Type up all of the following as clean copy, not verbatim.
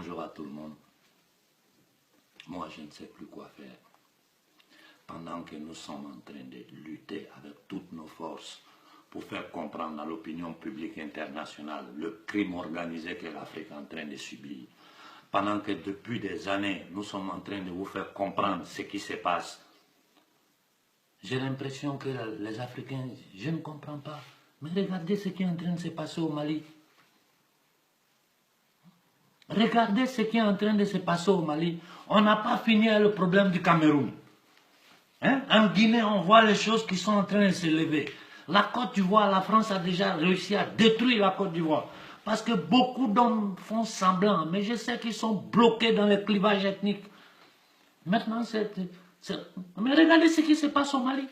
Bonjour à tout le monde. Moi, je ne sais plus quoi faire. Pendant que nous sommes en train de lutter avec toutes nos forces pour faire comprendre à l'opinion publique internationale le crime organisé que l'Afrique est en train de subir. Pendant que depuis des années, nous sommes en train de vous faire comprendre ce qui se passe. J'ai l'impression que les Africains, je ne comprends pas. Mais regardez ce qui est en train de se passer au Mali. Regardez ce qui est en train de se passer au Mali. On n'a pas fini avec le problème du Cameroun. En Guinée, on voit les choses qui sont en train de se lever. La Côte d'Ivoire, la France a déjà réussi à détruire la Côte d'Ivoire. Parce que beaucoup d'hommes font semblant. Mais je sais qu'ils sont bloqués dans les clivages ethniques. Maintenant, mais regardez ce qui se passe au Mali.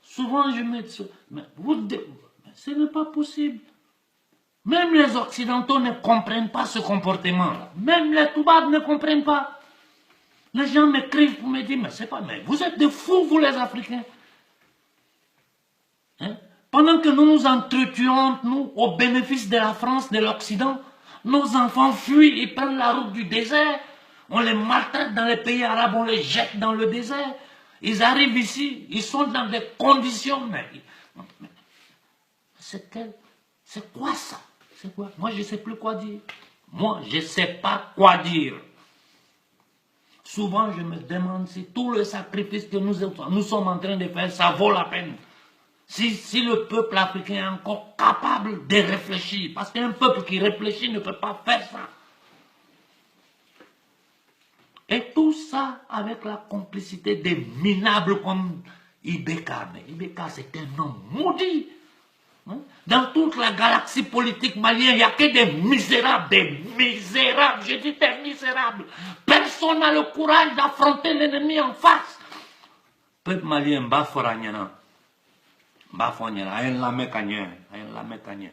Souvent, je me dis, mais ce n'est pas possible. Même les Occidentaux ne comprennent pas ce comportement-là. Même les Toubabs ne comprennent pas. Les gens m'écrivent pour me dire, mais c'est pas, mais vous êtes des fous, vous les Africains. Pendant que nous nous entretuons, nous, au bénéfice de la France, de l'Occident, nos enfants fuient, ils prennent la route du désert, on les maltraite dans les pays arabes, on les jette dans le désert. Ils arrivent ici, ils sont dans des conditions, mais c'est quoi ça? C'est quoi? Moi, je ne sais plus quoi dire. Moi, je ne sais pas quoi dire. Souvent, je me demande si tout le sacrifice que nous sommes en train de faire, ça vaut la peine. Si le peuple africain est encore capable de réfléchir, parce qu'un peuple qui réfléchit ne peut pas faire ça. Et tout ça avec la complicité des minables comme Ibeka. Mais Ibeka, c'est un homme maudit. Dans toute la galaxie politique malienne, il n'y a que des misérables, je dis des misérables. Personne n'a le courage d'affronter l'ennemi en face. Peuple malien, Baforanyana, Bafonyana, ayen la mécanien,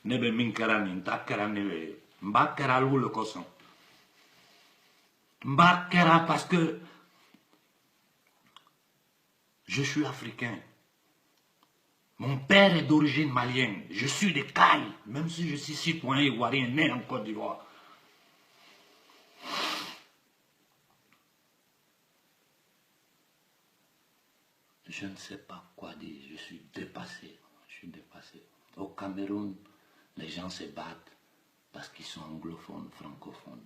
Nebe minkerani, takera nebe, Mbakera lou le cosson. Mbakera parce que je suis africain. Mon père est d'origine malienne. Je suis de Caille, même si je suis citoyen ivoirien né en Côte d'Ivoire. Je ne sais pas quoi dire. Je suis dépassé. Au Cameroun, les gens se battent parce qu'ils sont anglophones, francophones.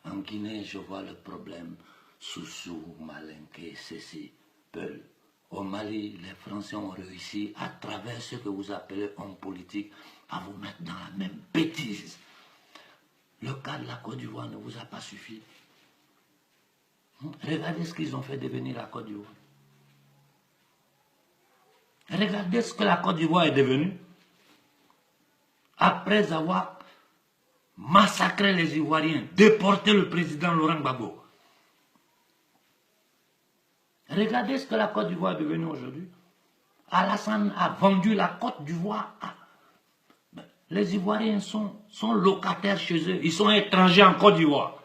En Guinée, je vois le problème Soussou, Malinké, Cécile, Peul. Au Mali, les Français ont réussi, à travers ce que vous appelez homme politique, à vous mettre dans la même bêtise. Le cas de la Côte d'Ivoire ne vous a pas suffi. Regardez ce qu'ils ont fait devenir la Côte d'Ivoire. Regardez ce que la Côte d'Ivoire est devenue. Après avoir massacré les Ivoiriens, déporté le président Laurent Gbagbo. Regardez ce que la Côte d'Ivoire est devenue aujourd'hui. Alassane a vendu la Côte d'Ivoire. Les Ivoiriens sont locataires chez eux. Ils sont étrangers en Côte d'Ivoire.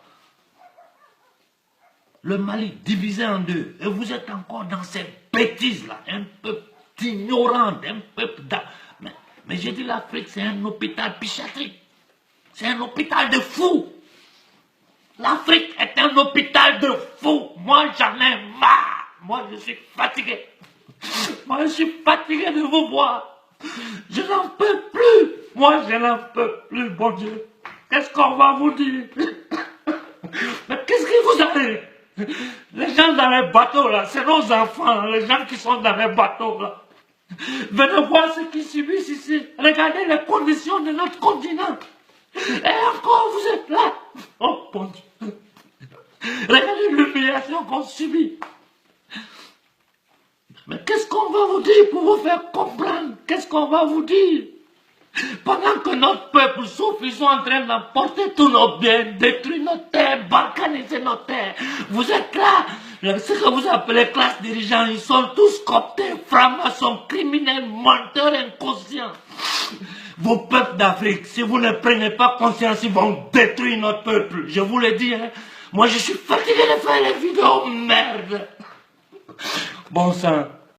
Le Mali divisé en deux. Et vous êtes encore dans ces bêtises-là. Un peuple ignorant, un peuple... Mais j'ai dit l'Afrique, c'est un hôpital psychiatrique. C'est un hôpital de fous. L'Afrique est un hôpital de fous. Moi, j'en ai marre. Moi, je suis fatigué. Moi, je suis fatigué de vous voir. Je n'en peux plus. Moi, je n'en peux plus, bon Dieu. Qu'est-ce qu'on va vous dire? Mais qu'est-ce qui vous arrive? Les gens dans les bateaux, là, c'est nos enfants, les gens qui sont dans les bateaux, là. Venez voir ce qu'ils subissent ici. Regardez les conditions de notre continent. Et encore, vous êtes là. Oh, bon Dieu. Regardez l'humiliation qu'on subit. Mais qu'est-ce qu'on va vous dire pour vous faire comprendre? Qu'est-ce qu'on va vous dire? Pendant que notre peuple souffre, ils sont en train d'emporter tous nos biens, détruire nos terres, balkaniser nos terres. Vous êtes là, ce que vous appelez classe dirigeants, ils sont tous cooptés, francs-maçons, criminels, menteurs, inconscients. Vos peuples d'Afrique, si vous ne prenez pas conscience, ils vont détruire notre peuple. Je vous le dis, hein. Moi je suis fatigué de faire les vidéos, merde. Bon sang.